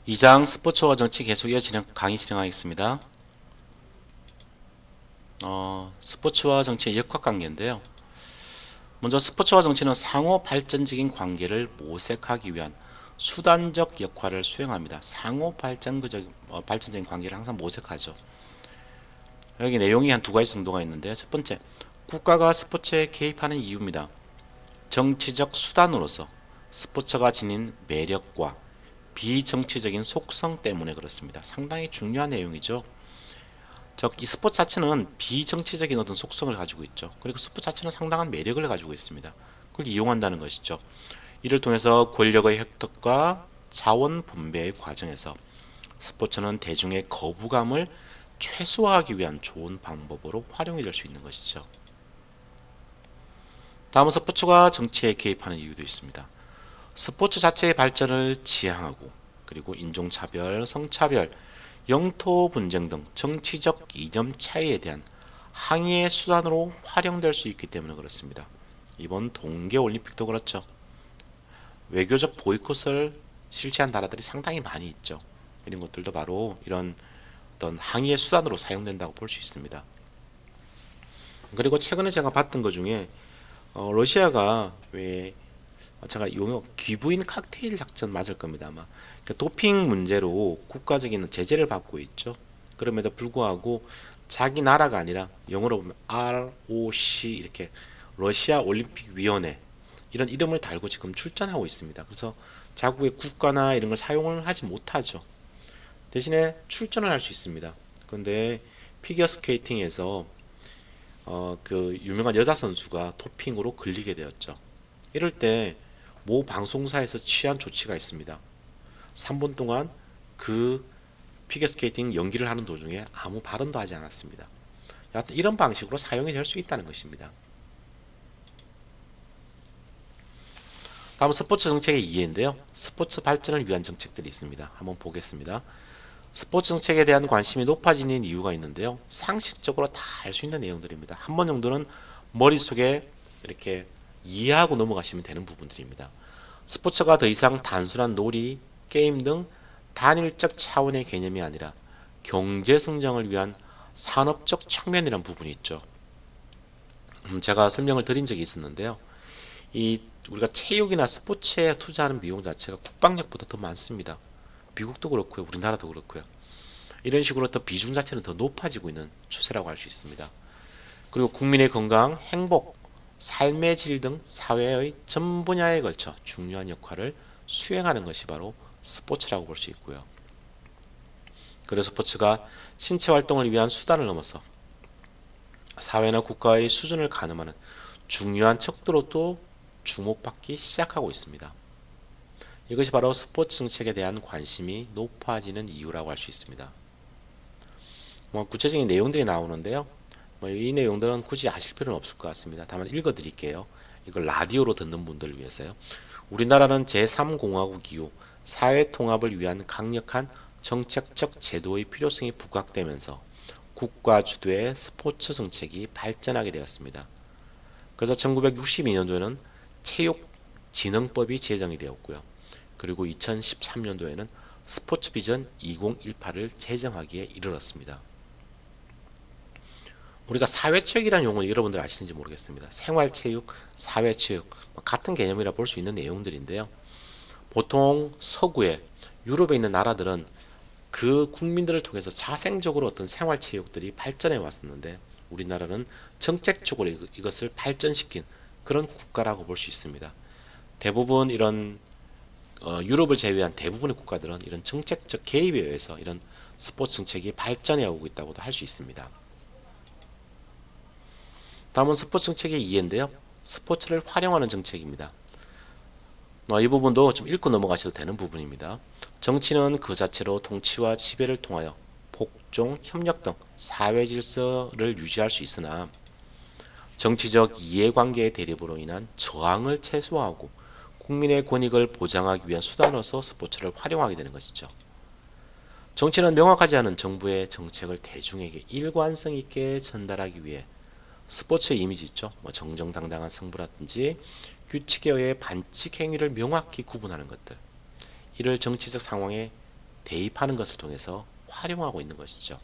2장 스포츠와 정치 계속 이어지는 강의 진행하겠습니다. 스포츠와 정치의 역학관계인데요. 먼저 스포츠와 정치는 상호 발전적인 관계를 모색하기 위한 수단적 역할을 수행합니다. 상호 발전적인 관계를 항상 모색하죠. 여기 내용이 한 두 가지 정도가 있는데요. 첫 번째, 국가가 스포츠에 개입하는 이유입니다. 정치적 수단으로서 스포츠가 지닌 매력과 비정치적인 속성 때문에 그렇습니다. 상당히 중요한 내용이죠. 이 스포츠 자체는 비정치적인 어떤 속성을 가지고 있죠. 그리고 스포츠 자체는 상당한 매력을 가지고 있습니다. 그걸 이용한다는 것이죠. 이를 통해서 권력의 획득과 자원 분배의 과정에서 스포츠는 대중의 거부감을 최소화하기 위한 좋은 방법으로 활용이 될 수 있는 것이죠. 다음은 스포츠가 정치에 개입하는 이유도 있습니다. 스포츠 자체의 발전을 지향하고 그리고 인종차별, 성차별, 영토 분쟁 등 정치적 이념 차이에 대한 항의의 수단으로 활용될 수 있기 때문에 그렇습니다. 이번 동계올림픽도 그렇죠. 외교적 보이콧을 실시한 나라들이 상당히 많이 있죠. 이런 것들도 바로 이런 어떤 항의의 수단으로 사용된다고 볼 수 있습니다. 그리고 최근에 제가 봤던 것 중에 러시아가 왜 제가 용어 귀부인 칵테일 작전 맞을 겁니다 아마. 그러니까 도핑 문제로 국가적인 제재를 받고 있죠. 그럼에도 불구하고 자기 나라가 아니라 영어로 보면 ROC 이렇게 러시아 올림픽 위원회 이런 이름을 달고 지금 출전하고 있습니다. 그래서 자국의 국가나 이런 걸 사용을 하지 못하죠. 대신에 출전을 할 수 있습니다. 그런데 피겨 스케이팅에서 그 유명한 여자 선수가 도핑으로 걸리게 되었죠. 이럴 때 모 방송사에서 취한 조치가 있습니다. 3분 동안 그 피겨스케이팅 연기를 하는 도중에 아무 발언도 하지 않았습니다. 여하튼 이런 방식으로 사용이 될 수 있다는 것입니다. 다음 스포츠 정책의 이해인데요. 스포츠 발전을 위한 정책들이 있습니다. 한번 보겠습니다. 스포츠 정책에 대한 관심이 높아지는 이유가 있는데요. 상식적으로 다 알 수 있는 내용들입니다. 한 번 정도는 머릿속에 이렇게 이해하고 넘어가시면 되는 부분들입니다. 스포츠가 더 이상 단순한 놀이, 게임 등 단일적 차원의 개념이 아니라 경제 성장을 위한 산업적 측면이라는 부분이 있죠. 제가 설명을 드린 적이 있었는데요. 우리가 체육이나 스포츠에 투자하는 비용 자체가 국방력보다 더 많습니다. 미국도 그렇고요, 우리나라도 그렇고요. 이런 식으로 더 비중 자체는 더 높아지고 있는 추세라고 할 수 있습니다. 그리고 국민의 건강, 행복, 삶의 질 등 사회의 전 분야에 걸쳐 중요한 역할을 수행하는 것이 바로 스포츠라고 볼 수 있고요. 그래서 스포츠가 신체 활동을 위한 수단을 넘어서 사회나 국가의 수준을 가늠하는 중요한 척도로도 주목받기 시작하고 있습니다. 이것이 바로 스포츠 정책에 대한 관심이 높아지는 이유라고 할 수 있습니다. 구체적인 내용들이 나오는데요. 이 내용들은 굳이 아실 필요는 없을 것 같습니다. 다만 읽어드릴게요. 이걸 라디오로 듣는 분들을 위해서요. 우리나라는 제3공화국 이후 사회 통합을 위한 강력한 정책적 제도의 필요성이 부각되면서 국가 주도의 스포츠 정책이 발전하게 되었습니다. 그래서 1962년도에는 체육진흥법이 제정이 되었고요. 그리고 2013년도에는 스포츠 비전 2018을 제정하기에 이르렀습니다. 우리가 사회체육이라는 용어는 여러분들 아시는지 모르겠습니다. 생활체육, 사회체육 같은 개념이라 볼 수 있는 내용들인데요. 보통 서구에 유럽에 있는 나라들은 그 국민들을 통해서 자생적으로 어떤 생활체육들이 발전해 왔었는데 우리나라는 정책적으로 이것을 발전시킨 그런 국가라고 볼 수 있습니다. 대부분 이런 유럽을 제외한 대부분의 국가들은 이런 정책적 개입에 의해서 이런 스포츠 정책이 발전해 오고 있다고도 할 수 있습니다. 다음은 스포츠 정책의 이해인데요. 스포츠를 활용하는 정책입니다. 이 부분도 좀 읽고 넘어가셔도 되는 부분입니다. 정치는 그 자체로 통치와 지배를 통하여 복종, 협력 등 사회 질서를 유지할 수 있으나 정치적 이해관계의 대립으로 인한 저항을 최소화하고 국민의 권익을 보장하기 위한 수단으로서 스포츠를 활용하게 되는 것이죠. 정치는 명확하지 않은 정부의 정책을 대중에게 일관성 있게 전달하기 위해 스포츠의 이미지 있죠. 정정당당한 승부라든지 규칙에 의해 반칙 행위를 명확히 구분하는 것들. 이를 정치적 상황에 대입하는 것을 통해서 활용하고 있는 것이죠.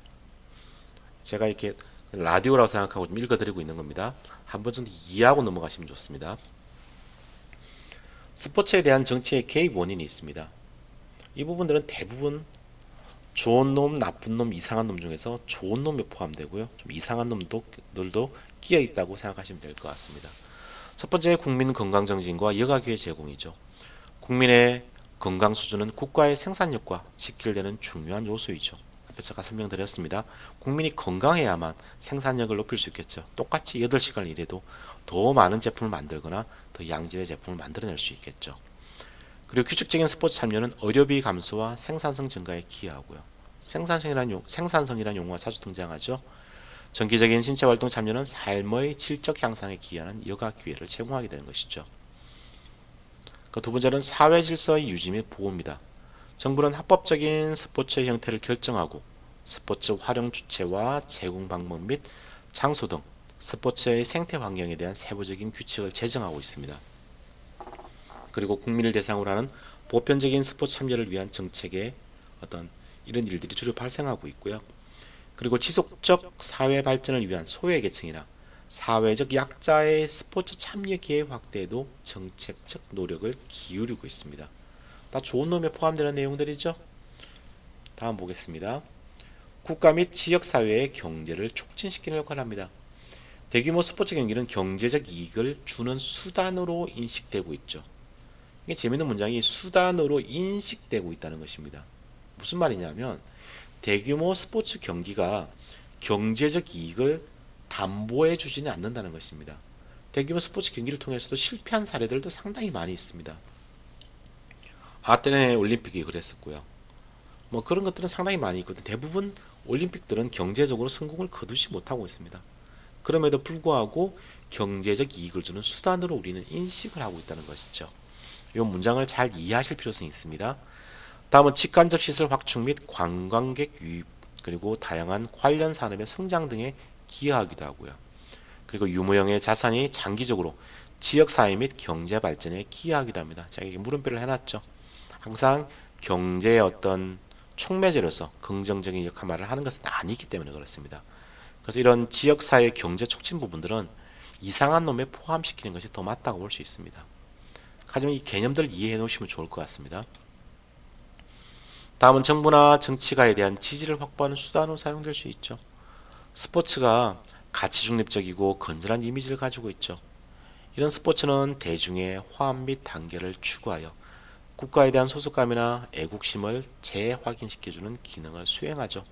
제가 이렇게 라디오라고 생각하고 좀 읽어드리고 있는 겁니다. 한 번 정도 이해하고 넘어가시면 좋습니다. 스포츠에 대한 정치의 개입 원인이 있습니다. 이 부분들은 대부분 좋은 놈, 나쁜 놈, 이상한 놈 중에서 좋은 놈에 포함되고요. 좀 이상한 놈들도 끼어 있다고 생각하시면 될 것 같습니다. 첫 번째, 국민 건강 정진과 여가 기회 제공이죠. 국민의 건강 수준은 국가의 생산력과 직결되는 중요한 요소이죠. 앞에 제가 설명드렸습니다. 국민이 건강해야만 생산력을 높일 수 있겠죠. 똑같이 8시간을 일해도 더 많은 제품을 만들거나 더 양질의 제품을 만들어낼 수 있겠죠. 그리고 규칙적인 스포츠 참여는 의료비 감소와 생산성 증가에 기여하고요. 생산성이라는 용어가 자주 등장하죠. 정기적인 신체 활동 참여는 삶의 질적 향상에 기여하는 여가 기회를 제공하게 되는 것이죠. 두 번째는 사회 질서의 유지 및 보호입니다. 정부는 합법적인 스포츠의 형태를 결정하고 스포츠 활용 주체와 제공 방법 및 장소 등 스포츠의 생태 환경에 대한 세부적인 규칙을 제정하고 있습니다. 그리고 국민을 대상으로 하는 보편적인 스포츠 참여를 위한 정책에 이런 일들이 주로 발생하고 있고요. 그리고 지속적 사회 발전을 위한 소외계층이나 사회적 약자의 스포츠 참여 기회 확대에도 정책적 노력을 기울이고 있습니다. 다 좋은 놈에 포함되는 내용들이죠. 다음 보겠습니다. 국가 및 지역사회의 경제를 촉진시키는 역할을 합니다. 대규모 스포츠 경기는 경제적 이익을 주는 수단으로 인식되고 있죠. 이게 재미있는 문장이 수단으로 인식되고 있다는 것입니다. 무슨 말이냐면 대규모 스포츠 경기가 경제적 이익을 담보해 주지는 않는다는 것입니다. 대규모 스포츠 경기를 통해서도 실패한 사례들도 상당히 많이 있습니다. 아테네 올림픽이 그랬었고요. 그런 것들은 상당히 많이 있거든요. 대부분 올림픽들은 경제적으로 성공을 거두지 못하고 있습니다. 그럼에도 불구하고 경제적 이익을 주는 수단으로 우리는 인식을 하고 있다는 것이죠. 이 문장을 잘 이해하실 필요성이 있습니다. 다음은 직간접 시설 확충 및 관광객 유입, 그리고 다양한 관련 산업의 성장 등에 기여하기도 하고요. 그리고 유무형의 자산이 장기적으로 지역사회 및 경제 발전에 기여하기도 합니다. 제가 이게 물음표를 해놨죠. 항상 경제의 촉매제로서 긍정적인 역할을 하는 것은 아니기 때문에 그렇습니다. 그래서 이런 지역사회 경제 촉진 부분들은 이상한 놈에 포함시키는 것이 더 맞다고 볼 수 있습니다. 하지만 이 개념들을 이해해 놓으시면 좋을 것 같습니다. 다음은 정부나 정치가에 대한 지지를 확보하는 수단으로 사용될 수 있죠. 스포츠가 가치 중립적이고 건전한 이미지를 가지고 있죠. 이런 스포츠는 대중의 화합 및 단결을 추구하여 국가에 대한 소속감이나 애국심을 재확인시켜주는 기능을 수행하죠.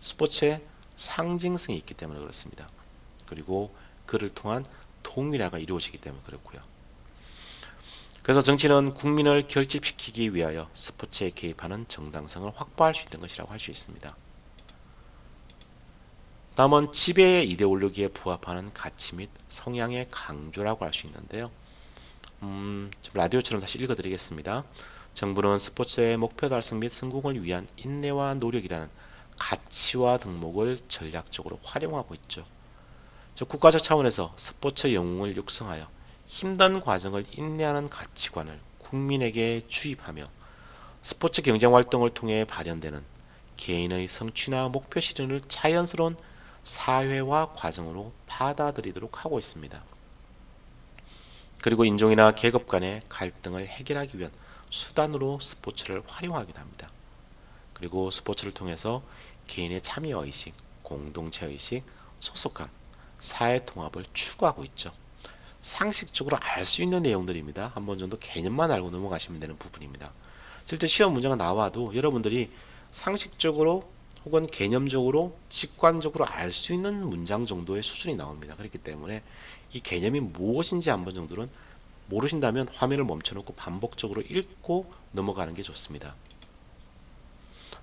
스포츠에 상징성이 있기 때문에 그렇습니다. 그리고 그를 통한 통일화가 이루어지기 때문에 그렇고요. 그래서 정치는 국민을 결집시키기 위하여 스포츠에 개입하는 정당성을 확보할 수 있는 것이라고 할 수 있습니다. 다음은 지배의 이데올로기에 부합하는 가치 및 성향의 강조라고 할 수 있는데요. 라디오처럼 다시 읽어드리겠습니다. 정부는 스포츠의 목표 달성 및 성공을 위한 인내와 노력이라는 가치와 덕목을 전략적으로 활용하고 있죠. 즉 국가적 차원에서 스포츠 영웅을 육성하여 힘든 과정을 인내하는 가치관을 국민에게 주입하며 스포츠 경쟁 활동을 통해 발현되는 개인의 성취나 목표 실현을 자연스러운 사회화 과정으로 받아들이도록 하고 있습니다. 그리고 인종이나 계급 간의 갈등을 해결하기 위한 수단으로 스포츠를 활용하기도 합니다. 그리고 스포츠를 통해서 개인의 참여의식, 공동체의식, 소속감, 사회통합을 추구하고 있죠. 상식적으로 알 수 있는 내용들입니다. 한 번 정도 개념만 알고 넘어가시면 되는 부분입니다. 실제 시험 문제가 나와도 여러분들이 상식적으로 혹은 개념적으로 직관적으로 알 수 있는 문장 정도의 수준이 나옵니다. 그렇기 때문에 이 개념이 무엇인지 한 번 정도는 모르신다면 화면을 멈춰놓고 반복적으로 읽고 넘어가는 게 좋습니다.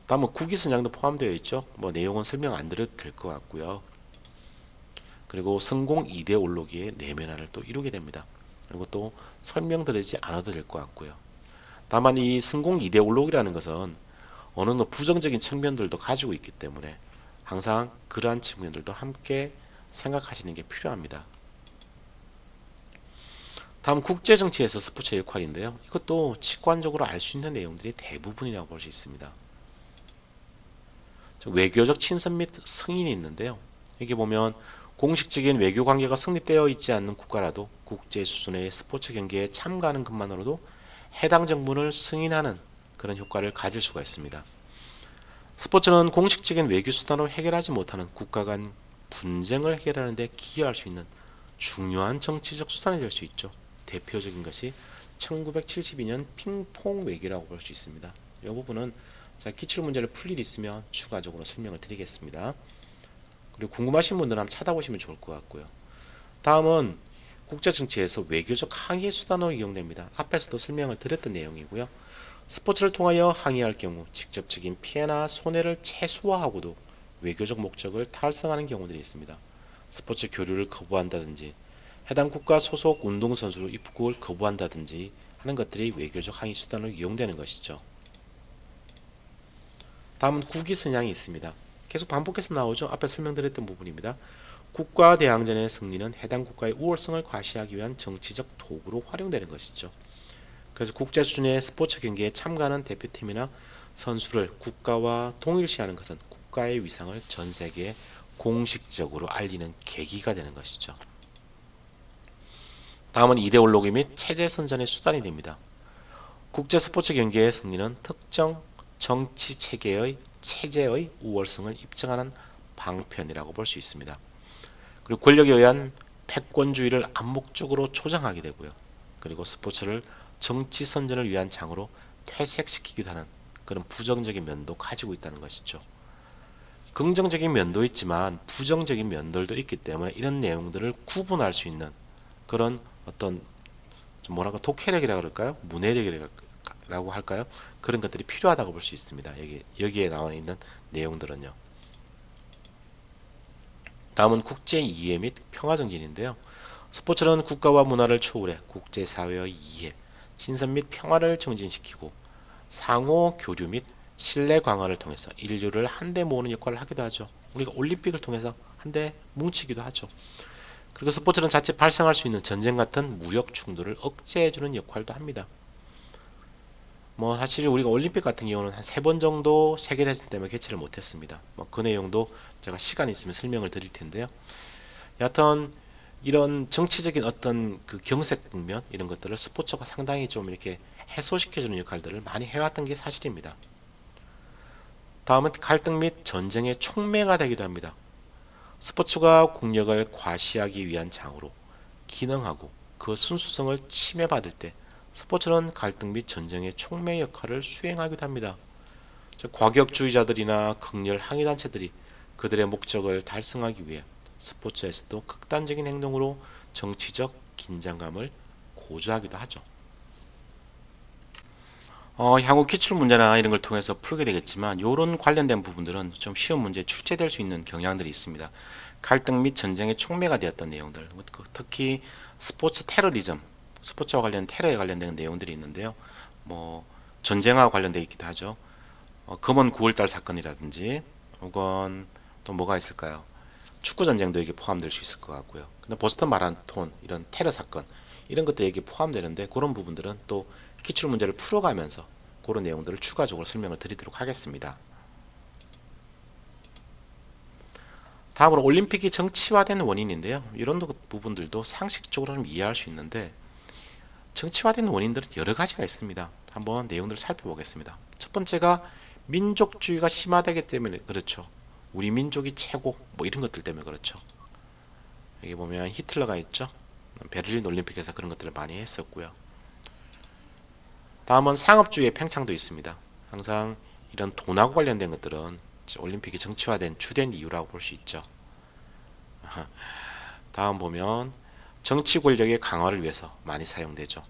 다음은 국위선양도 포함되어 있죠. 내용은 설명 안 드려도 될 것 같고요. 그리고 성공 이데올로기의 내면화를 또 이루게 됩니다. 그리고 또 설명드리지 않아도 될 것 같고요. 다만 이 성공 이데올로기라는 것은 어느 정도 부정적인 측면들도 가지고 있기 때문에 항상 그러한 측면들도 함께 생각하시는 게 필요합니다. 다음 국제정치에서 스포츠의 역할인데요. 이것도 직관적으로 알 수 있는 내용들이 대부분이라고 볼 수 있습니다. 외교적 친선 및 승인이 있는데요. 여기 보면 공식적인 외교 관계가 성립되어 있지 않는 국가라도 국제 수준의 스포츠 경기에 참가하는 것만으로도 해당 정부를 승인하는 그런 효과를 가질 수가 있습니다. 스포츠는 공식적인 외교 수단으로 해결하지 못하는 국가 간 분쟁을 해결하는 데 기여할 수 있는 중요한 정치적 수단이 될 수 있죠. 대표적인 것이 1972년 핑퐁 외교라고 볼 수 있습니다. 이 부분은 기출 문제를 풀 일이 있으면 추가적으로 설명을 드리겠습니다. 그리고 궁금하신 분들은 한번 찾아보시면 좋을 것 같고요. 다음은 국제정치에서 외교적 항의 수단으로 이용됩니다. 앞에서도 설명을 드렸던 내용이고요. 스포츠를 통하여 항의할 경우 직접적인 피해나 손해를 최소화하고도 외교적 목적을 달성하는 경우들이 있습니다. 스포츠 교류를 거부한다든지 해당 국가 소속 운동선수로 입국을 거부한다든지 하는 것들이 외교적 항의 수단으로 이용되는 것이죠. 다음은 국위선양이 있습니다. 계속 반복해서 나오죠. 앞에 설명드렸던 부분입니다. 국가대항전의 승리는 해당 국가의 우월성을 과시하기 위한 정치적 도구로 활용되는 것이죠. 그래서 국제 수준의 스포츠 경기에 참가하는 대표팀이나 선수를 국가와 동일시하는 것은 국가의 위상을 전 세계에 공식적으로 알리는 계기가 되는 것이죠. 다음은 이데올로기 및 체제 선전의 수단이 됩니다. 국제 스포츠 경기의 승리는 특정 정치 체제의 우월성을 입증하는 방편이라고 볼 수 있습니다. 그리고 권력에 의한 패권주의를 암묵적으로 조장하게 되고요. 그리고 스포츠를 정치 선전을 위한 장으로 퇴색시키기도 하는 그런 부정적인 면도 가지고 있다는 것이죠. 긍정적인 면도 있지만 부정적인 면들도 있기 때문에 이런 내용들을 구분할 수 있는 그런 어떤 좀 뭐랄까 독해력이라고 그럴까요? 문해력이라고 할까요? 그런 것들이 필요하다고 볼 수 있습니다. 여기에 나와 있는 내용들은요. 다음은 국제 이해 및 평화 정진인데요. 스포츠는 국가와 문화를 초월해 국제사회의 이해, 신선 및 평화를 정진시키고 상호 교류 및 신뢰 강화를 통해서 인류를 한데 모으는 역할을 하기도 하죠. 우리가 올림픽을 통해서 한데 뭉치기도 하죠. 그리고 스포츠는 자체 발생할 수 있는 전쟁 같은 무역 충돌을 억제해주는 역할도 합니다. 사실 우리가 올림픽 같은 경우는 한 3번 정도 세계대전 때문에 개최를 못했습니다. 그 내용도 제가 시간이 있으면 설명을 드릴 텐데요. 여하튼 이런 정치적인 어떤 그 경색 국면 이런 것들을 스포츠가 상당히 좀 이렇게 해소시켜주는 역할들을 많이 해왔던 게 사실입니다. 다음은 갈등 및 전쟁의 촉매가 되기도 합니다. 스포츠가 국력을 과시하기 위한 장으로 기능하고 그 순수성을 침해받을 때 스포츠는 갈등 및 전쟁의 촉매 역할을 수행하기도 합니다. 즉 과격주의자들이나 극렬 항의단체들이 그들의 목적을 달성하기 위해 스포츠에서도 극단적인 행동으로 정치적 긴장감을 고조하기도 하죠. 향후 기출 문제나 이런 걸 통해서 풀게 되겠지만 이런 관련된 부분들은 좀 시험 문제에 출제될 수 있는 경향들이 있습니다. 갈등 및 전쟁의 촉매가 되었던 내용들, 특히 스포츠 테러리즘, 스포츠와 관련 테러에 관련된 내용들이 있는데요. 전쟁과 관련되어 있기도 하죠. 금원 9월달 사건이라든지 혹은 또 뭐가 있을까요? 축구 전쟁도 여기 포함될 수 있을 것 같고요. 근데 보스턴 마라톤 이런 테러 사건 이런 것도 여기 포함되는데 그런 부분들은 또 기출 문제를 풀어가면서 그런 내용들을 추가적으로 설명을 드리도록 하겠습니다. 다음으로 올림픽이 정치화된 원인인데요. 이런 부분들도 상식적으로 좀 이해할 수 있는데 정치화된 원인들은 여러 가지가 있습니다. 한번 내용들을 살펴보겠습니다. 첫 번째가 민족주의가 심화되기 때문에 그렇죠. 우리 민족이 최고 이런 것들 때문에 그렇죠. 여기 보면 히틀러가 있죠. 베를린 올림픽에서 그런 것들을 많이 했었고요. 다음은 상업주의의 팽창도 있습니다. 항상 이런 돈하고 관련된 것들은 올림픽이 정치화된 주된 이유라고 볼 수 있죠. 다음 보면 정치 권력의 강화를 위해서 많이 사용되죠.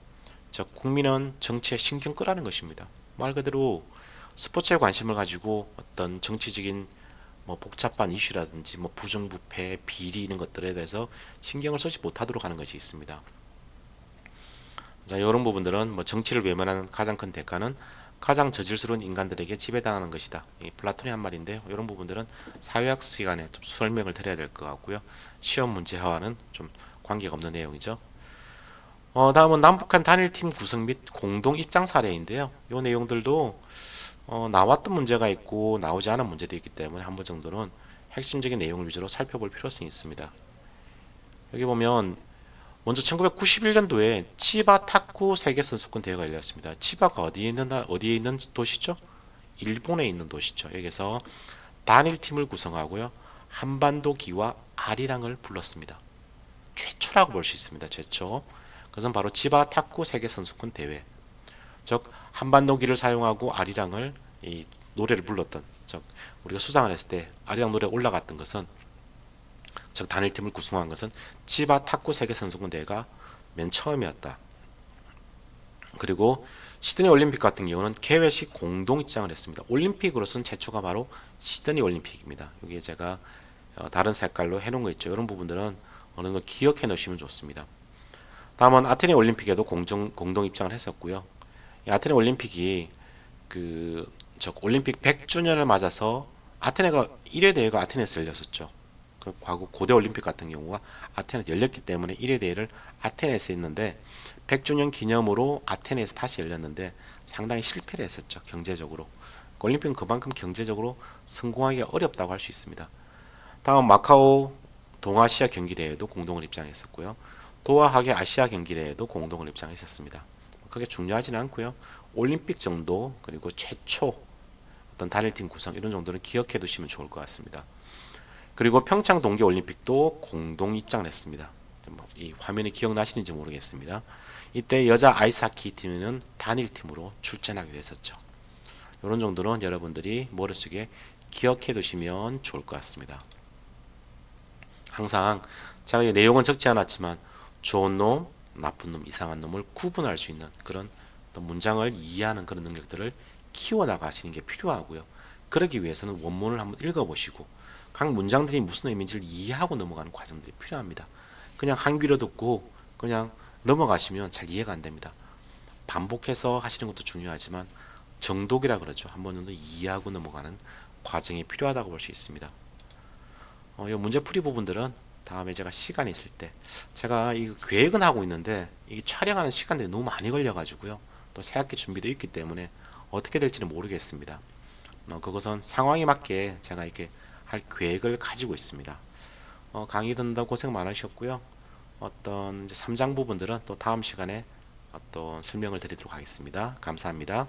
즉 국민은 정치에 신경 끄라는 것입니다. 말 그대로 스포츠에 관심을 가지고 어떤 정치적인 복잡한 이슈라든지 부정부패, 비리 이런 것들에 대해서 신경을 쓰지 못하도록 하는 것이 있습니다. 자, 이런 부분들은 정치를 외면하는 가장 큰 대가는 가장 저질스러운 인간들에게 지배당하는 것이다. 이 플라톤의 한 말인데요. 이런 부분들은 사회학 시간에 좀 설명을 드려야 될 것 같고요. 시험 문제와는 좀 관계가 없는 내용이죠. 다음은 남북한 단일팀 구성 및 공동 입장 사례인데요. 이 내용들도 나왔던 문제가 있고 나오지 않은 문제도 있기 때문에 한 번 정도는 핵심적인 내용을 위주로 살펴볼 필요성이 있습니다. 여기 보면 먼저 1991년도에 치바 탁구 세계 선수권 대회가 열렸습니다. 치바가 어디에 있는 도시죠? 일본에 있는 도시죠. 여기서 단일팀을 구성하고요. 한반도 기와 아리랑을 불렀습니다. 최초라고 볼 수 있습니다. 최초. 그것은 바로 치바 탁구 세계 선수권 대회. 즉 한반도기를 사용하고 아리랑을 이 노래를 불렀던, 즉 우리가 수상을 했을 때 아리랑 노래 올라갔던 것은, 즉 단일팀을 구성한 것은 치바 탁구 세계 선수권 대회가 맨 처음이었다. 그리고 시드니 올림픽 같은 경우는 개회식 공동 입장을 했습니다. 올림픽으로서는 최초가 바로 시드니 올림픽입니다. 여기에 제가 다른 색깔로 해놓은 거 있죠. 이런 부분들은 어느 정도 기억해 놓으시면 좋습니다. 다음은 아테네 올림픽에도 공동 입장을 했었고요. 이 아테네 올림픽이 즉 올림픽 100주년을 맞아서 아테네가 1회 대회가 아테네에서 열렸었죠. 그 과거 고대 올림픽 같은 경우가 아테네에서 열렸기 때문에 1회 대회를 아테네에서 했는데 100주년 기념으로 아테네에서 다시 열렸는데 상당히 실패를 했었죠. 경제적으로. 올림픽은 그만큼 경제적으로 성공하기가 어렵다고 할 수 있습니다. 다음 마카오 동아시아 경기대회도 공동을 입장했었고요. 도하하게 아시아 경기대회도 공동을 입장했었습니다. 그게 중요하지는 않고요. 올림픽 정도, 그리고 최초 어떤 단일팀 구성 이런 정도는 기억해 두시면 좋을 것 같습니다. 그리고 평창 동계올림픽도 공동 입장을 했습니다. 이 화면이 기억나시는지 모르겠습니다. 이때 여자 아이스하키 팀은 단일팀으로 출전하게 됐었죠. 이런 정도는 여러분들이 머릿속에 기억해 두시면 좋을 것 같습니다. 항상 제가 이 내용은 적지 않았지만 좋은 놈, 나쁜 놈, 이상한 놈을 구분할 수 있는 그런 문장을 이해하는 그런 능력들을 키워나가시는 게 필요하고요. 그러기 위해서는 원문을 한번 읽어보시고 각 문장들이 무슨 의미인지를 이해하고 넘어가는 과정들이 필요합니다. 그냥 한 귀로 듣고 그냥 넘어가시면 잘 이해가 안 됩니다. 반복해서 하시는 것도 중요하지만 정독이라 그러죠. 한 번 정도 이해하고 넘어가는 과정이 필요하다고 볼 수 있습니다. 이 문제풀이 부분들은 다음에 제가 시간이 있을 때, 제가 이 계획은 하고 있는데 이 촬영하는 시간들이 너무 많이 걸려가지고요. 또 새학기 준비도 있기 때문에 어떻게 될지는 모르겠습니다. 그것은 상황에 맞게 제가 이렇게 할 계획을 가지고 있습니다. 강의 듣는다고 고생 많으셨고요. 어떤 이제 3장 부분들은 또 다음 시간에 어떤 설명을 드리도록 하겠습니다. 감사합니다.